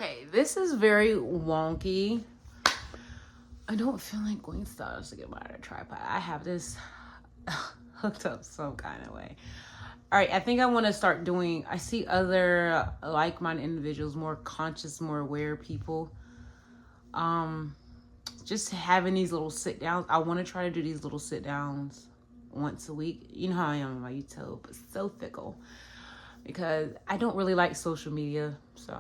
Okay, this is very wonky. I don't feel like going styles to get my other tripod. I have this hooked up some kind of way. All right, I think I want to start doing, I see other like-minded individuals, more conscious, more aware people. Just having these little sit downs. I want to try to do these little sit downs once a week. You know how I am on my YouTube. It's so fickle because I don't really like social media. So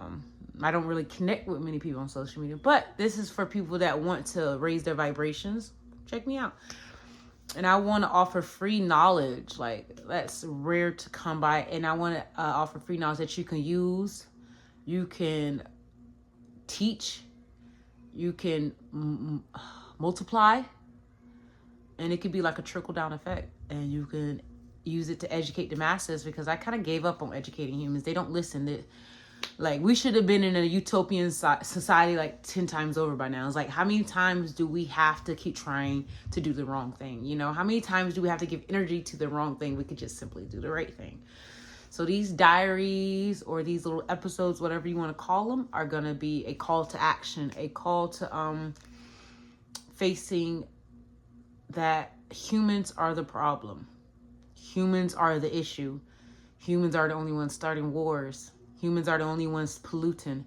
I don't really connect with many people on social media. But this is for people that want to raise their vibrations. Check me out. And I want to offer free knowledge. Like, that's rare to come by. And I want to offer free knowledge that you can use. You can teach. You can multiply. And it could be like a trickle-down effect. And you can use it to educate the masses, because I kind of gave up on educating humans. They don't listen. Like, we should have been in a utopian society like 10 times over by now. It's like, how many times do we have to keep trying to do the wrong thing? You know, how many times do we have to give energy to the wrong thing? We could just simply do the right thing. So these diaries or these little episodes, whatever you want to call them, are going to be a call to action, a call to facing that humans are the problem. Humans are the issue. Humans are the only ones starting wars. Humans are the only ones polluting.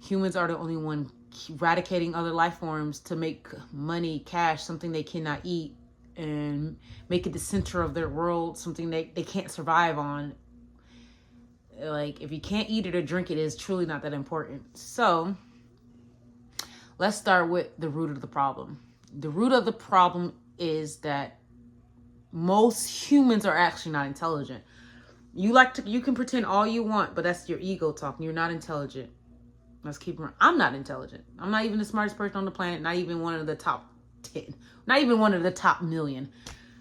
Humans are the only one eradicating other life forms to make money, cash, something they cannot eat, and make it the center of their world, something they can't survive on. Like, if you can't eat it or drink it, it's truly not that important. So let's start with the root of the problem. The root of the problem is that most humans are actually not intelligent. You can pretend all you want, but that's your ego talking. You're not intelligent. Let's keep it. I'm not intelligent. I'm not even the smartest person on the planet. Not even one of the top 10. Not even one of the top million.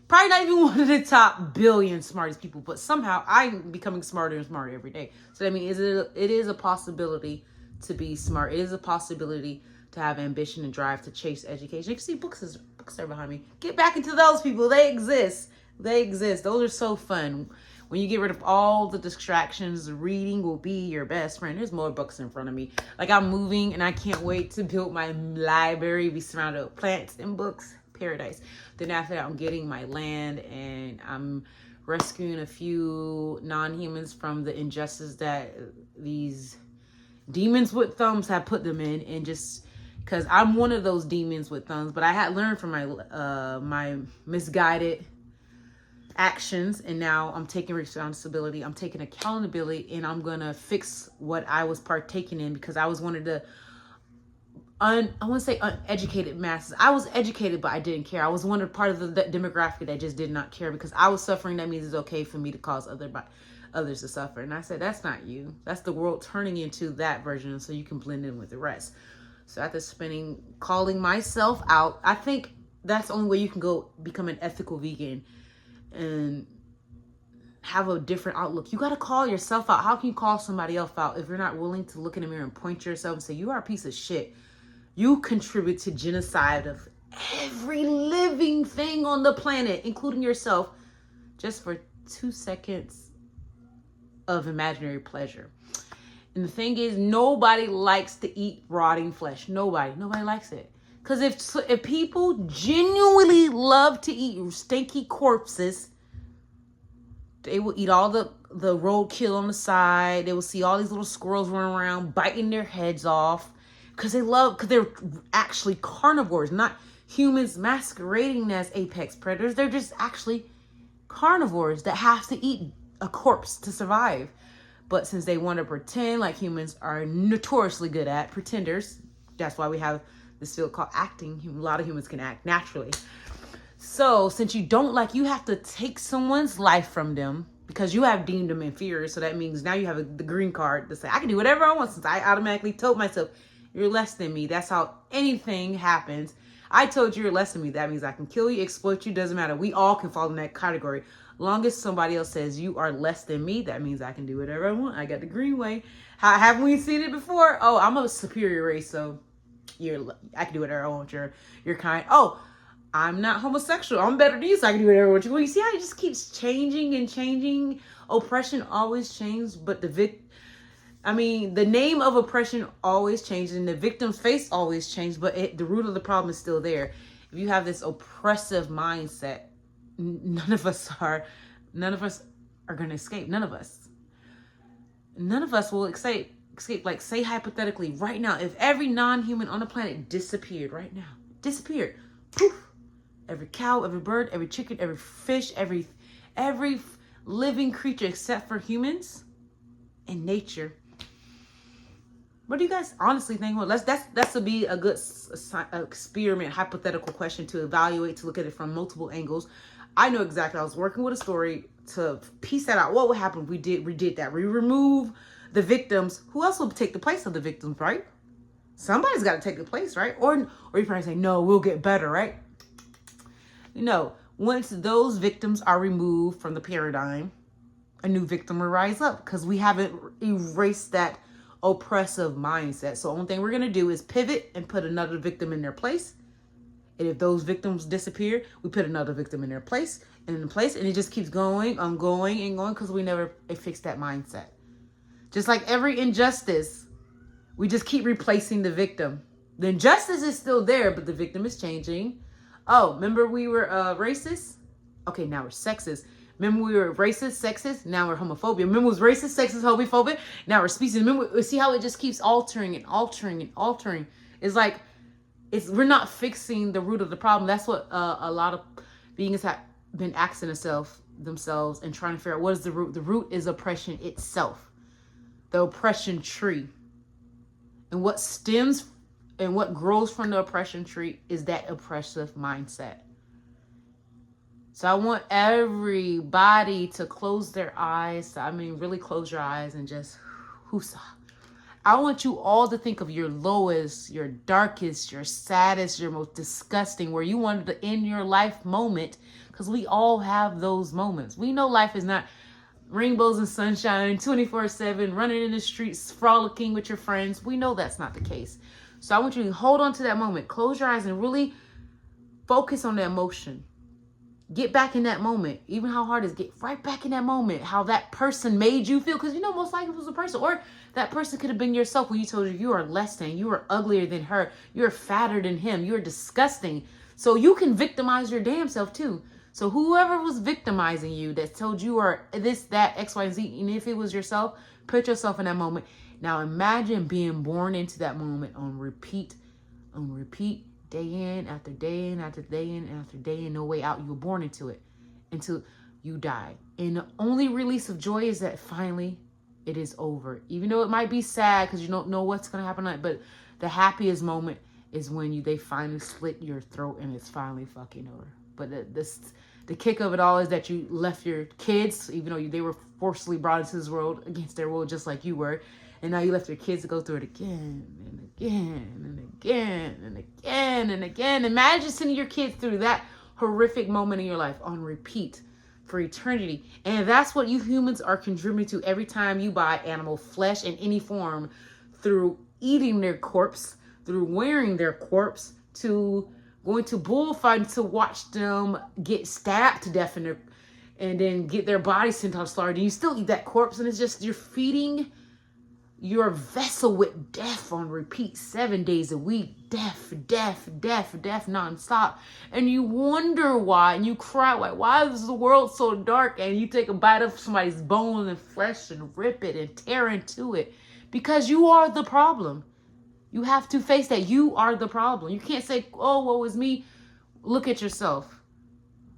Probably not even one of the top billion smartest people. But somehow I'm becoming smarter and smarter every day. So that means it is a possibility to be smart. It is a possibility to have ambition and drive to chase education. You can see books are behind me. Get back into those people. They exist. They exist. Those are so fun. When you get rid of all the distractions, reading will be your best friend. There's more books in front of me. Like, I'm moving and I can't wait to build my library, be surrounded with plants and books. Paradise. Then after that, I'm getting my land and I'm rescuing a few non-humans from the injustice that these demons with thumbs have put them in. And just because I'm one of those demons with thumbs, but I had learned from my misguided actions, and now I'm taking responsibility, I'm taking accountability, and I'm gonna fix what I was partaking in, because I was one of the I want to say uneducated masses. I was educated, but I didn't care. I was one of part of the demographic that just did not care, because I was suffering. That means it's okay for me to cause others to suffer. And I said, that's not you. That's the world turning into that version, so you can blend in with the rest. So after calling myself out, I think that's the only way you can go become an ethical vegan and have a different outlook. You got to call yourself out. How can you call somebody else out if you're not willing to look in the mirror and point to yourself and say, you are a piece of shit. You contribute to genocide of every living thing on the planet, including yourself, just for 2 seconds of imaginary pleasure. And the thing is, nobody likes to eat rotting flesh. Nobody likes it. Because if people genuinely love to eat stinky corpses, they will eat all the roadkill on the side. They will see all these little squirrels running around, biting their heads off. Because they're actually carnivores, not humans masquerading as apex predators. They're just actually carnivores that have to eat a corpse to survive. But since they want to pretend, like humans are notoriously good at pretenders, that's why we have this field called acting. A lot of humans can act naturally. So since you have to take someone's life from them because you have deemed them inferior. So that means now you have the green card to say, I can do whatever I want, since I automatically told myself, you're less than me. That's how anything happens. I told you you're less than me. That means I can kill you, exploit you. Doesn't matter. We all can fall in that category. Long as somebody else says you are less than me, that means I can do whatever I want. I got the green way. Haven't we seen it before? Oh, I'm a superior race, so I can do whatever I want. You're kind. Oh, I'm not homosexual. I'm better than you, so I can do whatever I want. Well, you see how it just keeps changing and changing. Oppression always changes, but I mean, the name of oppression always changes and the victim's face always changes, but the root of the problem is still there. If you have this oppressive mindset, none of us are going to escape. None of us will escape. Like, say hypothetically right now, if every non-human on the planet disappeared right now, poof, every cow, every bird, every chicken, every fish, every living creature except for humans and nature. What do you guys honestly think? Well, that's to be a good experiment, hypothetical question to evaluate, to look at it from multiple angles. I know exactly. I was working with a story to piece that out. What would happen if we did that? We remove the victims. Who else will take the place of the victims, right? Somebody's got to take the place, right? Or you probably say, no, we'll get better, right? Once those victims are removed from the paradigm, a new victim will rise up because we haven't erased that oppressive mindset. So the only thing we're going to do is pivot and put another victim in their place. And if those victims disappear, we put another victim in their place, and it just keeps going because we never fixed that mindset. Just like every injustice, we just keep replacing the victim. The injustice is still there, but the victim is changing. Oh, remember we were racist? Okay, now we're sexist. Remember we were racist, sexist? Now we're homophobia. Remember it was racist, sexist, homophobic? Now we're species. Remember, see how it just keeps altering and altering and altering? It's like, we're not fixing the root of the problem. That's what a lot of beings have been asking themselves and trying to figure out, what is the root? The root is oppression itself. The oppression tree. And what stems and what grows from the oppression tree is that oppressive mindset. So I want everybody to close their eyes. Really close your eyes and just whoosah. I want you all to think of your lowest, your darkest, your saddest, your most disgusting, where you wanted to end your life moment, because we all have those moments. We know life is not rainbows and sunshine, 24/7, running in the streets, frolicking with your friends. We know that's not the case. So I want you to hold on to that moment. Close your eyes and really focus on the emotion. Get back in that moment. Even how hard it is, get right back in that moment. How that person made you feel. Because most likely it was a person. Or that person could have been yourself when you told you are less than. You are uglier than her. You're fatter than him. You're disgusting. So you can victimize your damn self too. So whoever was victimizing you that told you are this, that, X, Y, and Z. And if it was yourself, put yourself in that moment. Now imagine being born into that moment on repeat. Day in after day in after day in after day in, no way out. You were born into it until you die. And the only release of joy is that finally it is over. Even though it might be sad because you don't know what's going to happen, but the happiest moment is when they finally slit your throat and it's finally fucking over. But the kick of it all is that you left your kids, even though they were forcibly brought into this world against their will, just like you were. And now you left your kids to go through it again and again and again and again and again. Imagine sending your kids through that horrific moment in your life on repeat for eternity. And that's what you humans are contributing to every time you buy animal flesh in any form, through eating their corpse, through wearing their corpse, to going to bullfighting to watch them get stabbed to death and then get their bodies sent off slaughtered. And you still eat that corpse, and it's just, you're feeding your vessel with death on repeat 7 days a week. Death, nonstop. And you wonder why, and you cry, why is the world so dark? And you take a bite of somebody's bone and flesh and rip it and tear into it. Because you are the problem. You have to face that. You are the problem. You can't say, oh, woe is me. Look at yourself.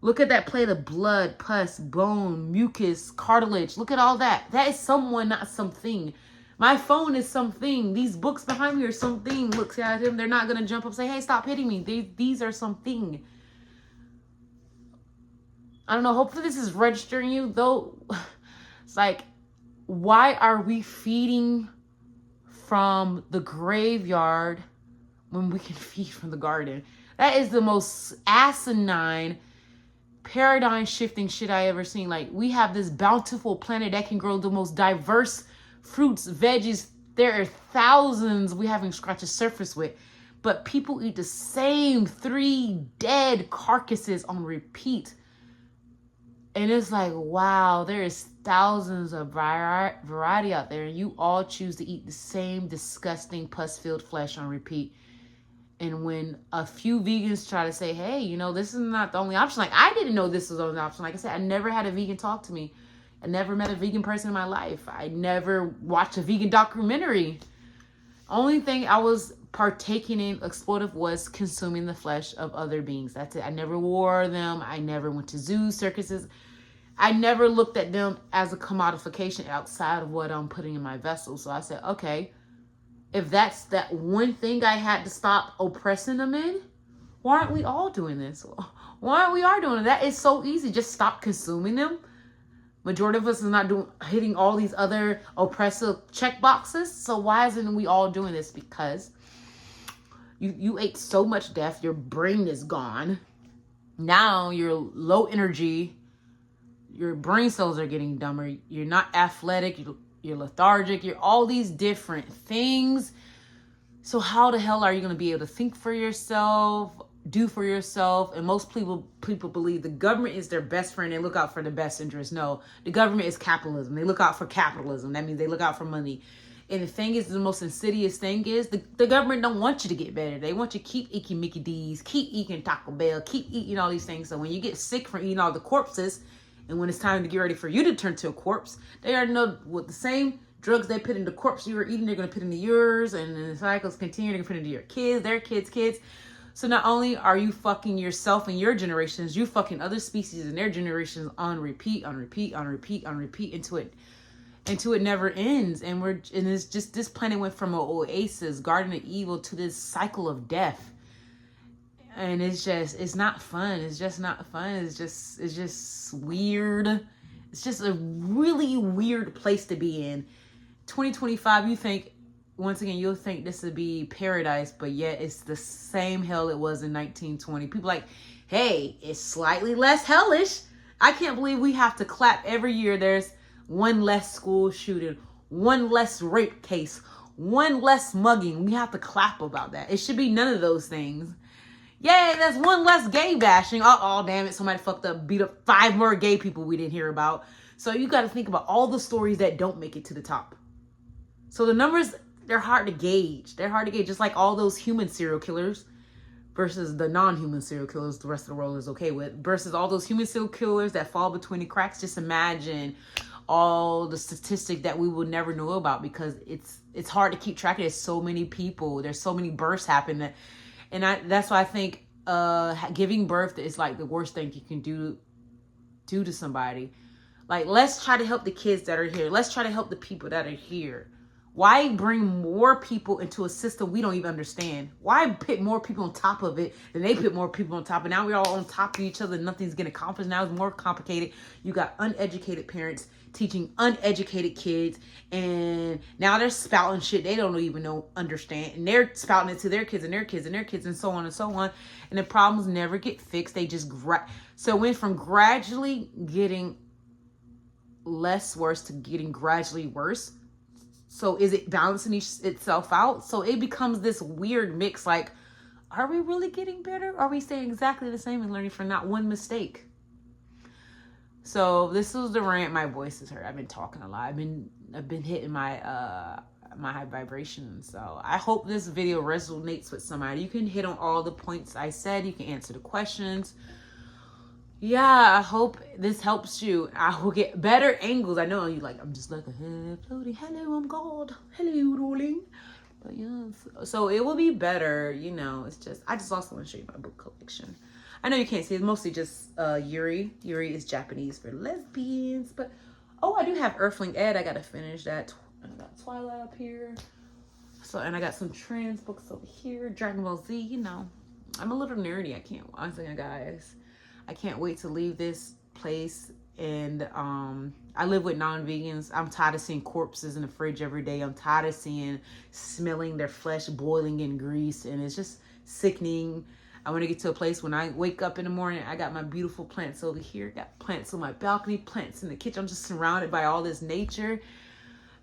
Look at that plate of blood, pus, bone, mucus, cartilage. Look at all that. That is someone, not something. My phone is something. These books behind me are something. Look at him. They're not going to jump up and say, hey, stop hitting me. These are something. I don't know. Hopefully this is registering you, though. It's like, why are we feeding from the graveyard when we can feed from the garden? That is the most asinine, paradigm shifting shit I ever seen. Like, we have this bountiful planet that can grow the most diverse fruits, veggies. There are thousands we haven't scratched the surface with, but people eat the same 3 dead carcasses on repeat And it's like, wow, there is thousands of variety out there, and you all choose to eat the same disgusting pus-filled flesh on repeat. And when a few vegans try to say, hey, you know, this is not the only option. Like, I didn't know this was the only option. Like I said, I never had a vegan talk to me. I never met a vegan person in my life. I never watched a vegan documentary. Only thing I was partaking in exploitive was consuming the flesh of other beings. That's it. I never wore them. I never went to zoos, circuses. I never looked at them as a commodification outside of what I'm putting in my vessel. So I said, okay, if that's that one thing I had to stop oppressing them in, why aren't we all doing this? Why aren't we all doing it? That is so easy. Just stop consuming them. Majority of us is not hitting all these other oppressive check boxes. So why isn't we all doing this? Because you ate so much death, your brain is gone. Now you're low energy. Your brain cells are getting dumber. You're not athletic. You're lethargic. You're all these different things. So how the hell are you going to be able to think for yourself, do for yourself? And most people believe the government is their best friend. They look out for the best interest. No, the government is capitalism. They look out for capitalism. That means they look out for money. And the thing is, the most insidious thing is the government don't want you to get better. They want you to keep eating Mickey D's, keep eating Taco Bell, keep eating all these things. So when you get sick from eating all the corpses, and when it's time to get ready for you to turn to a corpse, they already know what the same drugs they put in the corpse you were eating, they're going to put into yours, and the cycles continue. They're going to put into your kids, their kids. So not only are you fucking yourself and your generations, you fucking other species and their generations on repeat until it never ends. And it's just, this planet went from an oasis, garden of evil, to this cycle of death. And it's not fun. It's just not fun. It's just weird. It's just a really weird place to be in. 2025, you'll think this would be paradise, but yet it's the same hell it was in 1920. People like, hey, it's slightly less hellish. I can't believe we have to clap every year. There's one less school shooting, one less rape case, one less mugging. We have to clap about that. It should be none of those things. Yay, there's one less gay bashing. Oh, damn it. Somebody fucked up, beat up 5 more gay people we didn't hear about. So you got to think about all the stories that don't make it to the top. So the numbers, they're hard to gauge. They're hard to gauge, just like all those human serial killers versus the non-human serial killers the rest of the world is okay with, versus all those human serial killers that fall between the cracks. Just imagine all the statistics that we will never know about, because it's hard to keep track of. There's so many people. There's so many births happen. And that's why I think giving birth is like the worst thing you can do to somebody. Like, let's try to help the kids that are here. Let's try to help the people that are here. Why bring more people into a system we don't even understand? Why put more people on top of it than they put more people on top? And now we're all on top of each other and nothing's getting accomplished. Now it's more complicated. You got uneducated parents teaching uneducated kids, and now they're spouting shit they don't even understand, and they're spouting it to their kids and their kids and their kids, and so on and so on. And the problems never get fixed. They just so it went from gradually getting less worse to getting gradually worse. So is it balancing itself out? So it becomes this weird mix. Like, are we really getting better? Are we staying exactly the same and learning from not one mistake? So this was the rant. My voice is hurt. I've been talking a lot. I've been hitting my my high vibration. So I hope this video resonates with somebody. You can hit on all the points I said. You can answer the questions. Yeah, I hope this helps you. I will get better angles. I know you like, I'm just like a head floating. Hello, I'm God. Hello, rolling. But yeah, so it will be better. You know, it's just, I just also want to show you my book collection. I know you can't see, it's mostly just Yuri. Yuri is Japanese for lesbians. But, oh, I do have Earthling Ed. I got to finish that. I got Twilight up here. So, and I got some trans books over here. Dragon Ball Z, you know. I'm a little nerdy. Honestly, guys, I can't wait to leave this place. And I live with non-vegans. I'm tired of seeing corpses in the fridge every day. I'm tired of smelling their flesh boiling in grease. And it's just sickening. I want to get to a place when I wake up in the morning, I got my beautiful plants over here. Got plants on my balcony, plants in the kitchen. I'm just surrounded by all this nature.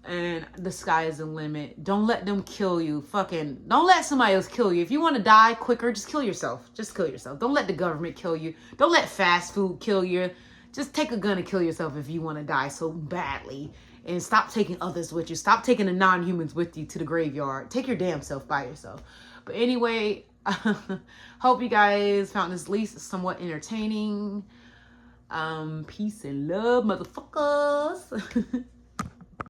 And the sky is the limit. Don't let them kill you. Don't let somebody else kill you. If you want to die quicker, just kill yourself. Just kill yourself. Don't let the government kill you. Don't let fast food kill you. just take a gun and kill yourself if you want to die so badly. And stop taking others with you. Stop taking the non-humans with you to the graveyard. Take your damn self by yourself. But anyway, hope you guys found this at least somewhat entertaining. Peace and love, motherfuckers.